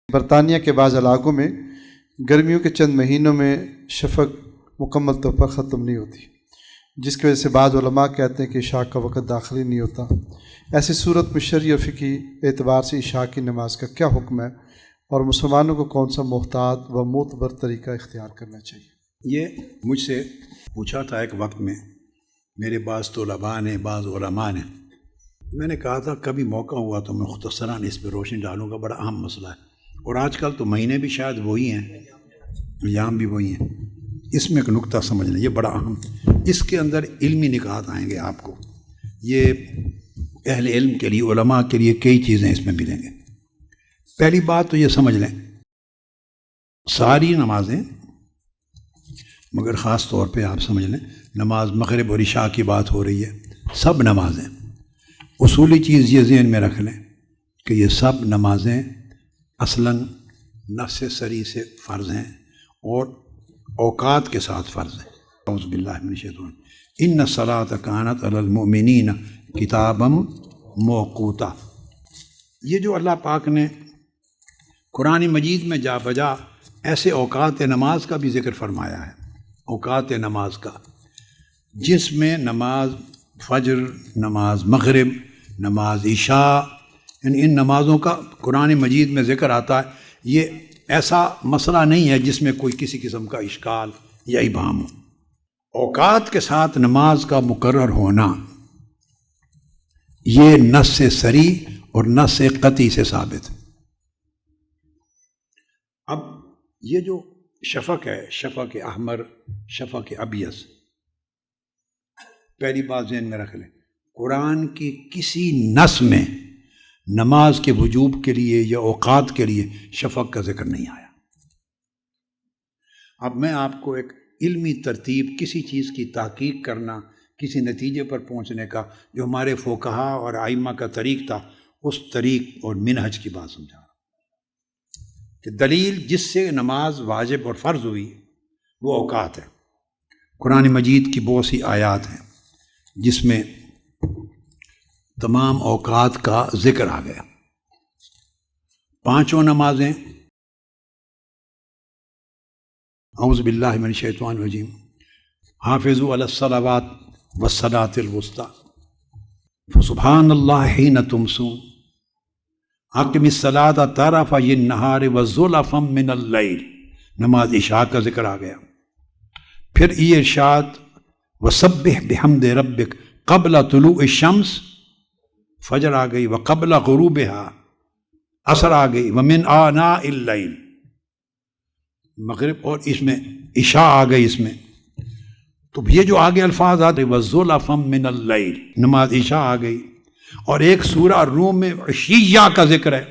برطانیہ کے بعض علاقوں میں گرمیوں کے چند مہینوں میں شفق مکمل طور پر ختم نہیں ہوتی، جس کی وجہ سے بعض علماء کہتے ہیں کہ عشاء کا وقت داخل ہی نہیں ہوتا۔ ایسی صورت میں شرعی اور فقہی اعتبار سے عشاء کی نماز کا کیا حکم ہے اور مسلمانوں کو کون سا محتاط و معتبر طریقہ اختیار کرنا چاہیے؟ یہ مجھ سے پوچھا تھا ایک وقت میں میرے بعض طلباء نے، بعض علماء نے۔ میں نے کہا تھا کبھی موقع ہوا تو میں مختصراً اس پہ روشنی ڈالوں گا، بڑا اہم مسئلہ ہے، اور آج کل تو مہینے بھی شاید وہی ہیں، ایام بھی وہی ہیں۔ اس میں ایک نقطہ سمجھ لیں، یہ بڑا اہم، اس کے اندر علمی نکات آئیں گے آپ کو، یہ اہل علم کے لیے، علماء کے لیے کئی چیزیں اس میں ملیں گے۔ پہلی بات تو یہ سمجھ لیں، ساری نمازیں، مگر خاص طور پہ آپ سمجھ لیں نماز مغرب اور عشاء کی بات ہو رہی ہے، سب نمازیں، اصولی چیز یہ ذہن میں رکھ لیں کہ یہ سب نمازیں اصلاً نفس سری سے فرض ہیں اور اوقات کے ساتھ فرض ہیں۔ اعوذ باللہ من الشیطان ان الصلاۃ کانت علی المؤمنین کتابا موقوتا۔ یہ جو اللہ پاک نے قرآن مجید میں جا بجا ایسے اوقات نماز کا بھی ذکر فرمایا ہے، اوقات نماز کا، جس میں نماز فجر، نماز مغرب، نماز عشاء، ان نمازوں کا قرآن مجید میں ذکر آتا ہے۔ یہ ایسا مسئلہ نہیں ہے جس میں کوئی کسی قسم کا اشکال یا ابہام ہو۔ اوقات کے ساتھ نماز کا مقرر ہونا یہ نص صریح اور نص قطعی سے ثابت ہے۔ اب یہ جو شفق ہے، شفق احمر، شفق ابیض، پہلی بات ذہن میں رکھ لیں، قرآن کی کسی نص میں نماز کے وجوب کے لیے یا اوقات کے لیے شفق کا ذکر نہیں آیا۔ اب میں آپ کو ایک علمی ترتیب، کسی چیز کی تحقیق کرنا، کسی نتیجے پر پہنچنے کا جو ہمارے فقہا اور ائمہ کا طریق تھا، اس طریق اور منہج کی بات سمجھا رہا ہوں کہ دلیل جس سے نماز واجب اور فرض ہوئی وہ اوقات ہے۔ قرآن مجید کی بہت سی آیات ہیں جس میں تمام اوقات کا ذکر آ گیا۔ پانچوں نمازیں، اعوذ باللہ من الشیطان الرجیم، حافظوا علی الصلوات والصلاۃ الوسطی فسبحان اللہ حین تمسون اقم الصلاۃ طرفی النہار وزلفا من اللیل، نماز عشاء کا ذکر آ گیا۔ پھر یہ ارشاد وسبح بحمد ربک قبل طلوع الشمس، فجر آ گئی، وقبل غروبها، عصر آ گئی، ومن آناء اللیل، مغرب، اور اس میں عشاء آ گئی اس میں۔ تو یہ جو آگے الفاظ آتے وَزُلَفًا مِّنَ اللیل، نماز عشاء آ گئی، اور ایک سورہ روم میں عشیہ کا ذکر ہے،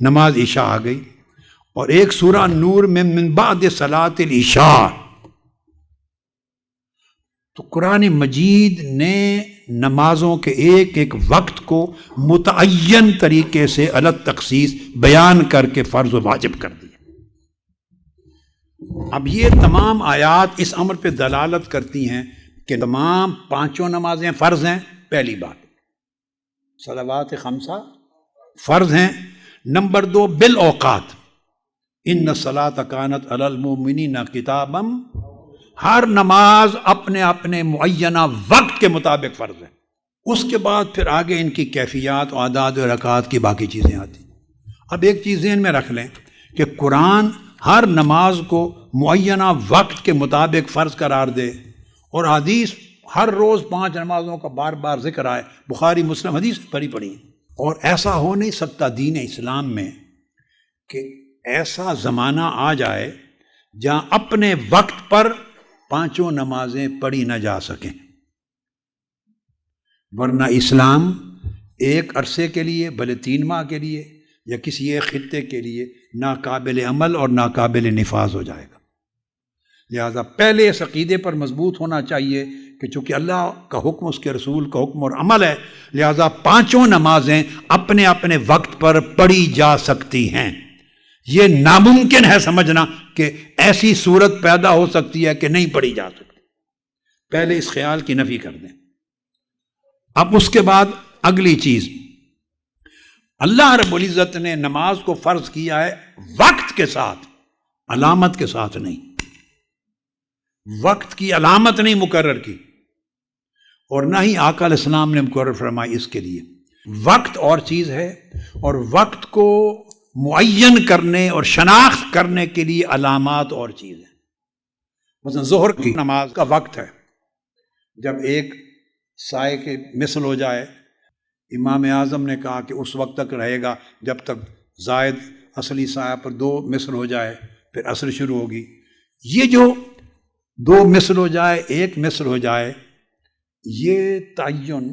نماز عشاء آ گئی، اور ایک سورہ نور میں من بعد صلاۃ العشاء۔ تو قرآن مجید نے نمازوں کے ایک ایک وقت کو متعین طریقے سے الگ تخصیص بیان کر کے فرض و واجب کر دیا۔ اب یہ تمام آیات اس امر پہ دلالت کرتی ہیں کہ تمام پانچوں نمازیں فرض ہیں، پہلی بات، صلوات خمسہ فرض ہیں۔ نمبر دو، بالاوقات، ان الصلاۃ کانت علی المؤمنین کتابا، ہر نماز اپنے اپنے معینہ وقت کے مطابق فرض ہے۔ اس کے بعد پھر آگے ان کی کیفیات، اعداد و رکعات کی باقی چیزیں آتی۔ اب ایک چیز ذہن میں رکھ لیں کہ قرآن ہر نماز کو معینہ وقت کے مطابق فرض قرار دے، اور حدیث ہر روز 5 نمازوں کا بار بار ذکر آئے، بخاری مسلم حدیث پڑھی، اور ایسا ہو نہیں سکتا دین اسلام میں کہ ایسا زمانہ آ جائے جہاں اپنے وقت پر 5 نمازیں پڑھی نہ جا سکیں، ورنہ اسلام ایک عرصے کے لیے، بھلے 3 ماہ کے لیے یا کسی ایک خطے کے لیے ناقابل عمل اور ناقابل نفاذ ہو جائے گا۔ لہذا پہلے اس عقیدے پر مضبوط ہونا چاہیے کہ چونکہ اللہ کا حکم، اس کے رسول کا حکم اور عمل ہے، لہذا 5 نمازیں اپنے اپنے وقت پر پڑھی جا سکتی ہیں۔ یہ ناممکن ہے سمجھنا کہ ایسی صورت پیدا ہو سکتی ہے کہ نہیں پڑھی جا سکتی، پہلے اس خیال کی نفی کر دیں۔ اب اس کے بعد اگلی چیز، اللہ رب العزت نے نماز کو فرض کیا ہے وقت کے ساتھ، علامت کے ساتھ نہیں، وقت کی علامت نہیں مقرر کی، اور نہ ہی آقا علیہ السلام نے مقرر فرمائی اس کے لیے۔ وقت اور چیز ہے، اور وقت کو معین کرنے اور شناخت کرنے کے لیے علامات اور چیز ہے۔ مثلا ظہر کی نماز کا وقت ہے، جب ایک سائے کے مثل ہو جائے، امام اعظم نے کہا کہ اس وقت تک رہے گا جب تک زائد اصلی سایہ پر 2 مثل ہو جائے، پھر عصر شروع ہوگی۔ یہ جو 2 مثل ہو جائے، 1 مثل ہو جائے، یہ تعین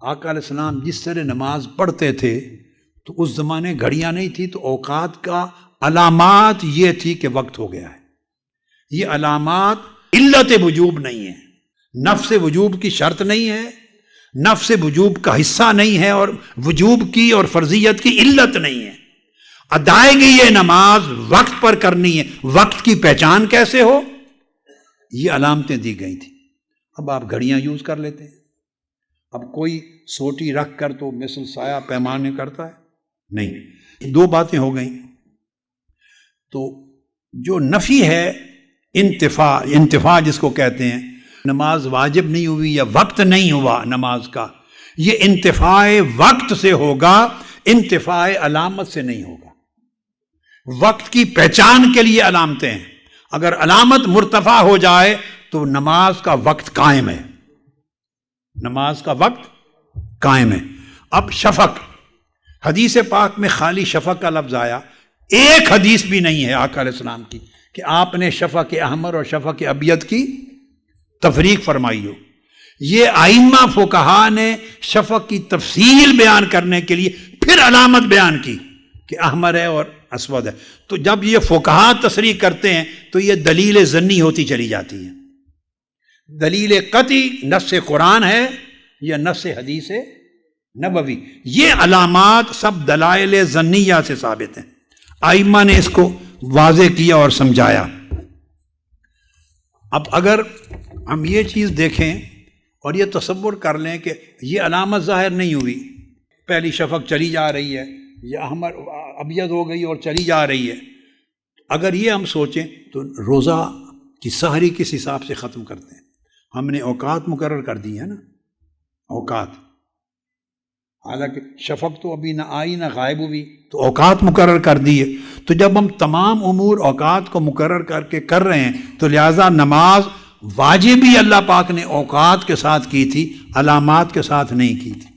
آقا علیہ السلام جس طرح نماز پڑھتے تھے، تو اس زمانے گھڑیاں نہیں تھی، تو اوقات کا علامات یہ تھی کہ وقت ہو گیا ہے۔ یہ علامات علت وجوب نہیں ہے، نفس وجوب کی شرط نہیں ہے، نفس وجوب کا حصہ نہیں ہے، اور وجوب کی اور فرضیت کی علت نہیں ہے۔ ادائیگی یہ نماز وقت پر کرنی ہے۔ وقت کی پہچان کیسے ہو؟ یہ علامتیں دی گئی تھیں۔ اب آپ گھڑیاں یوز کر لیتے ہیں، اب کوئی سوٹی رکھ کر تو مثل سایہ پیمانے کرتا ہے؟ نہیں۔ 2 باتیں ہو گئیں۔ تو جو نفی ہے انتفاع جس کو کہتے ہیں، نماز واجب نہیں ہوئی یا وقت نہیں ہوا نماز کا، یہ انتفاع وقت سے ہوگا، انتفاع علامت سے نہیں ہوگا۔ وقت کی پہچان کے لیے علامتیں ہیں، اگر علامت مرتفع ہو جائے تو نماز کا وقت قائم ہے، نماز کا وقت قائم ہے۔ اب شفق، حدیث پاک میں خالی شفق کا لفظ آیا، ایک حدیث بھی نہیں ہے آقا علیہ السلام کی کہ آپ نے شفق احمر اور شفق ابیض کی تفریق فرمائی ہو۔ یہ ائمہ فقہا نے شفق کی تفصیل بیان کرنے کے لیے پھر علامت بیان کی کہ احمر ہے اور اسود ہے۔ تو جب یہ فقہا تصریح کرتے ہیں تو یہ دلیل ظنی ہوتی چلی جاتی ہے۔ دلیل قطعی نص قرآن ہے یا نص حدیث نبوی، یہ علامات سب دلائل ظنیہ سے ثابت ہیں۔ ائمہ نے اس کو واضح کیا اور سمجھایا۔ اب اگر ہم یہ چیز دیکھیں اور یہ تصور کر لیں کہ یہ علامت ظاہر نہیں ہوئی، پہلی شفق چلی جا رہی ہے، یہ احمر ابیض ہو گئی اور چلی جا رہی ہے، اگر یہ ہم سوچیں تو روزہ کی سحری کس حساب سے ختم کرتے ہیں؟ ہم نے اوقات مقرر کر دی ہے نا، اوقات، حالانکہ شفق تو ابھی نہ آئی نہ غائب ہوئی، تو اوقات مقرر کر دیے۔ تو جب ہم تمام امور اوقات کو مقرر کر کے کر رہے ہیں تو لہٰذا نماز واجب ہی اللہ پاک نے اوقات کے ساتھ کی تھی، علامات کے ساتھ نہیں کی تھی۔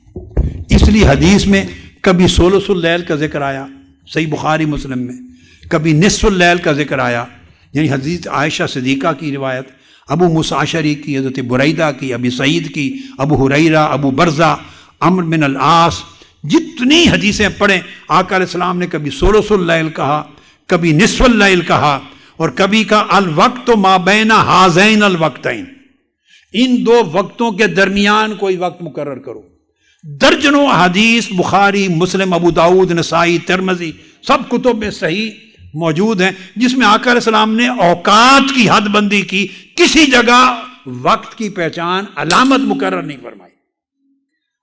اس لیے حدیث میں کبھی ثلث اللیل کا ذکر آیا صحیح بخاری مسلم میں، کبھی نصف اللیل کا ذکر آیا، یعنی حضرت عائشہ صدیقہ کی روایت، ابو موسیٰ اشعری کی، حضرت بریدہ کی، ابی سعید کی، ابو ہریرہ، ابو برزہ، عمرو بن العاص، جتنی حدیثیں پڑھیں آقا علیہ السلام نے کبھی ثلث اللیل کہا، کبھی نصف اللیل کہا، اور کبھی کہا الوقت ما بین ہذین الوقتین، ان 2 وقتوں کے درمیان کوئی وقت مقرر کرو۔ درجنوں حدیث بخاری، مسلم، ابو داؤد، نسائی، ترمذی، سب کتب میں صحیح موجود ہیں جس میں آقا علیہ السلام نے اوقات کی حد بندی کی، کسی جگہ وقت کی پہچان علامت مقرر نہیں فرمائی۔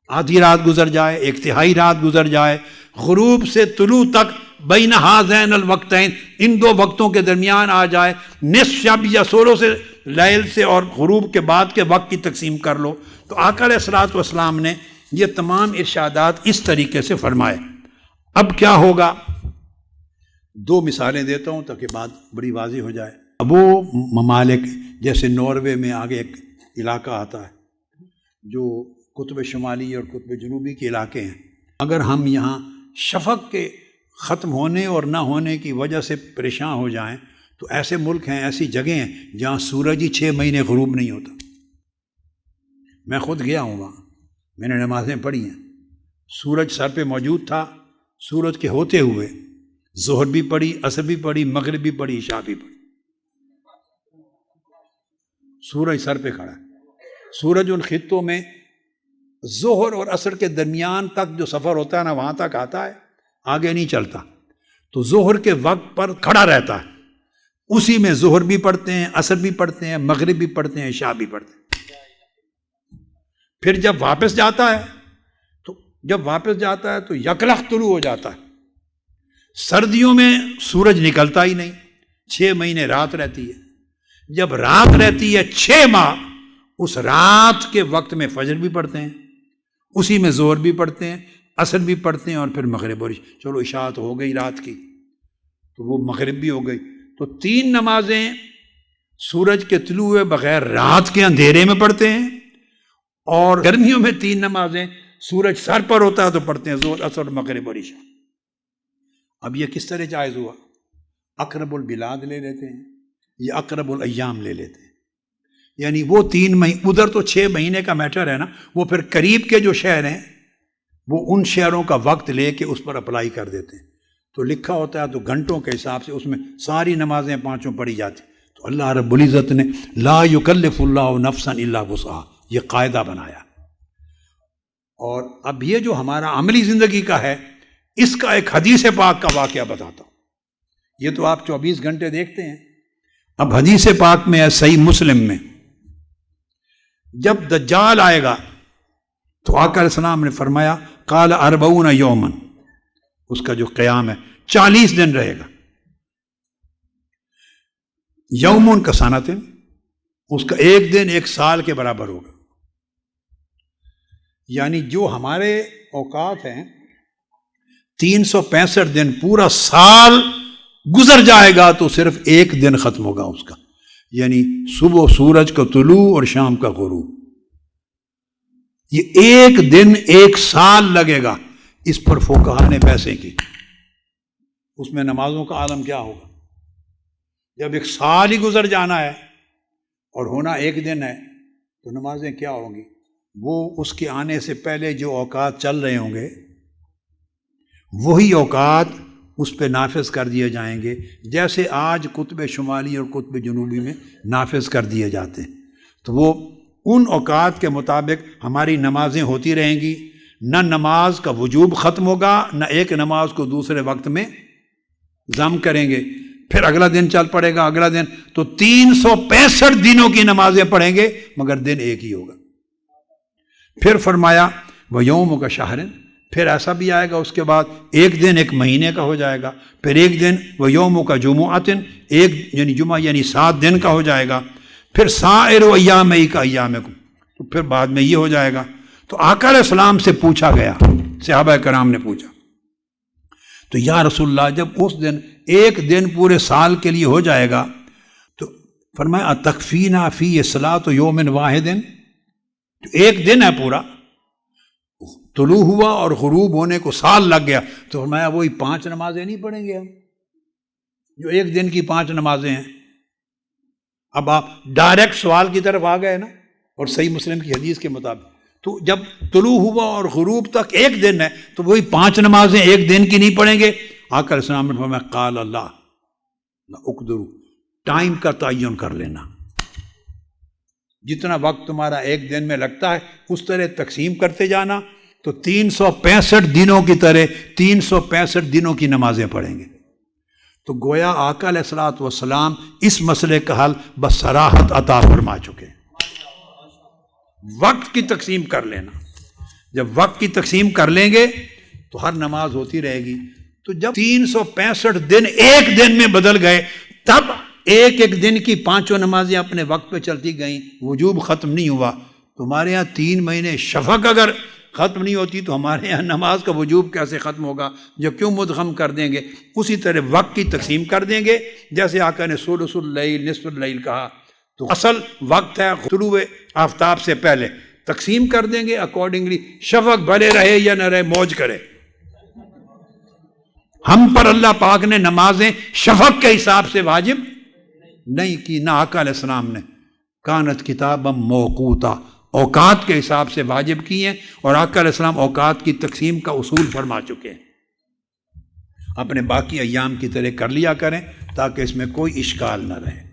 آدھی رات گزر جائے، 1/3 رات گزر جائے، غروب سے طلوع تک بین ہذین الوقتین، ان 2 وقتوں کے درمیان آ جائے، نصف شب یا ثلث لیل سے اور غروب کے بعد کے وقت کی تقسیم کر لو۔ تو آقا علیہ الصلوۃ والسلام نے یہ تمام ارشادات اس طریقے سے فرمائے۔ اب کیا ہوگا؟ 2 مثالیں دیتا ہوں تاکہ بات بڑی واضح ہو جائے۔ اب وہ ممالک جیسے ناروے میں آگے ایک علاقہ آتا ہے جو قطب شمالی اور قطب جنوبی کے علاقے ہیں، اگر ہم یہاں شفق کے ختم ہونے اور نہ ہونے کی وجہ سے پریشان ہو جائیں تو ایسے ملک ہیں، ایسی جگہیں ہیں جہاں سورج ہی 6 مہینے غروب نہیں ہوتا۔ میں خود گیا ہوں وہاں، میں نے نمازیں پڑھی ہیں، سورج سر پہ موجود تھا، سورج کے ہوتے ہوئے ظہر بھی پڑھی، عصر بھی پڑھی، مغرب بھی پڑھی، عشاء بھی پڑھی، سورج سر پہ کھڑا ہے۔ سورج ان خطوں میں ظہر اور عصر کے درمیان تک جو سفر ہوتا ہے نا، وہاں تک آتا ہے، آگے نہیں چلتا۔ تو ظہر کے وقت پر کھڑا رہتا ہے، اسی میں ظہر بھی پڑھتے ہیں، عصر بھی پڑھتے ہیں، مغرب بھی پڑھتے ہیں، عشاء بھی پڑھتے ہیں۔ پھر جب واپس جاتا ہے تو جب واپس جاتا ہے تو یکلخ طلوع ہو جاتا ہے۔ سردیوں میں سورج نکلتا ہی نہیں، 6 مہینے رات رہتی ہے۔ جب رات رہتی ہے 6 ماہ، اس رات کے وقت میں فجر بھی پڑھتے ہیں، اسی میں ظہر بھی پڑھتے ہیں، عصر بھی پڑھتے ہیں، اور پھر مغرب اور چلو عشاء تو ہو گئی رات کی، تو وہ مغرب بھی ہو گئی۔ تو 3 نمازیں سورج کے طلوع ہوئے بغیر رات کے اندھیرے میں پڑھتے ہیں، اور گرمیوں میں 3 نمازیں سورج سر پر ہوتا ہے تو پڑھتے ہیں، ظہر، عصر، مغرب اور عشاء۔ اب یہ کس طرح جائز ہوا؟ اقرب البلاد لے لیتے ہیں یا اقرب الایام لے لیتے ہیں، یعنی وہ 3 مہینے، ادھر تو 6 مہینے کا میٹر ہے نا، وہ پھر قریب کے جو شہر ہیں وہ ان شہروں کا وقت لے کے اس پر اپلائی کر دیتے ہیں، تو لکھا ہوتا ہے تو گھنٹوں کے حساب سے اس میں ساری نمازیں 5 پڑھی جاتی۔ تو اللہ رب العزت نے لا یکلف اللہ نفسا الا وسعہا یہ قاعدہ بنایا۔ اور اب یہ جو ہمارا عملی زندگی کا ہے، اس کا ایک حدیث پاک کا واقعہ بتاتا ہوں۔ یہ تو آپ 24 گھنٹے دیکھتے ہیں، اب حدیث پاک میں ہے صحیح مسلم میں، جب دجال آئے گا تو آقا علیہ السلام نے فرمایا قال 40 یوما، اس کا جو قیام ہے 40 دن رہے گا۔ یومن کا سنۃ، اس کا ایک دن 1 سال کے برابر ہوگا، یعنی جو ہمارے اوقات ہیں 365 دن، پورا سال گزر جائے گا تو صرف 1 دن ختم ہوگا اس کا، یعنی صبح سورج کا طلوع اور شام کا غروب، یہ 1 دن 1 سال لگے گا۔ اس پر فقہا نے پیسے کی، اس میں نمازوں کا عالم کیا ہوگا؟ جب 1 سال ہی گزر جانا ہے اور ہونا 1 دن ہے تو نمازیں کیا ہوں گی؟ وہ اس کے آنے سے پہلے جو اوقات چل رہے ہوں گے وہی اوقات اس پہ نافذ کر دیے جائیں گے، جیسے آج قطب شمالی اور قطب جنوبی میں نافذ کر دیے جاتے ہیں۔ تو وہ ان اوقات کے مطابق ہماری نمازیں ہوتی رہیں گی، نہ نماز کا وجوب ختم ہوگا، نہ ایک نماز کو دوسرے وقت میں ضم کریں گے۔ پھر اگلا دن چل پڑے گا، اگلا دن، تو 365 دنوں کی نمازیں پڑھیں گے مگر دن ایک ہی ہوگا۔ پھر فرمایا وہ یوم کا شہر، پھر ایسا بھی آئے گا اس کے بعد 1 دن 1 مہینے کا ہو جائے گا، پھر 1 دن وہ یوم کا جمعۃ، ایک یعنی جمعہ یعنی 7 دن کا ہو جائے گا، پھر سائر ایام کا ایامکم، تو پھر بعد میں یہ ہو جائے گا۔ تو آقا علیہ السلام سے پوچھا گیا، صحابہ کرام نے پوچھا تو یا رسول اللہ جب اس دن 1 دن پورے سال کے لیے ہو جائے گا تو فرمایا تکفینا فی صلاۃ یوم واحد، تو 1 دن ہے پورا، طلوع ہوا اور غروب ہونے کو سال لگ گیا، تو فرمایا وہی 5 نمازیں نہیں پڑھیں گے ہم جو 1 دن کی 5 نمازیں ہیں۔ اب آپ ڈائریکٹ سوال کی طرف آ گئے نا، اور صحیح مسلم کی حدیث کے مطابق تو جب طلوع ہوا اور غروب تک 1 دن ہے تو وہی 5 نمازیں 1 دن کی نہیں پڑھیں گے۔ آقا علیہ السلام نے فرمایا قال اللہ اقدروا، ٹائم کا تعین کر لینا، جتنا وقت تمہارا 1 دن میں لگتا ہے اس طرح تقسیم کرتے جانا، تو 365 دنوں کی طرح 365 دنوں کی نمازیں پڑھیں گے۔ تو گویا آقا علیہ الصلوۃ والسلام اس مسئلے کا حل بصراحت عطا فرما چکے ہیں۔ وقت کی تقسیم کر لینا، جب وقت کی تقسیم کر لیں گے تو ہر نماز ہوتی رہے گی۔ تو جب 365 دن 1 دن میں بدل گئے، تب ایک دن کی 5 نمازیں اپنے وقت پہ چلتی گئیں، وجوب ختم نہیں ہوا۔ تمہارے ہاں 3 مہینے شفق اگر ختم نہیں ہوتی تو ہمارے یہاں نماز کا وجوب کیسے ختم ہوگا؟ جو کیوں مدغم کر دیں گے؟ اسی طرح وقت کی تقسیم کر دیں گے، جیسے آقا نے ثلث اللیل، نصف اللیل کہا، تو اصل وقت ہے طلوع آفتاب سے پہلے، تقسیم کر دیں گے اکارڈنگلی، شفق بھلے رہے یا نہ رہے موج کرے۔ ہم پر اللہ پاک نے نمازیں شفق کے حساب سے واجب نہیں کی، نہ آقا علیہ السلام نے، کانت کتابا موقوتا، اوقات کے حساب سے واجب کی ہیں، اور آقا علیہ السلام اوقات کی تقسیم کا اصول فرما چکے ہیں۔ اپنے باقی ایام کی طرح کر لیا کریں تاکہ اس میں کوئی اشکال نہ رہے۔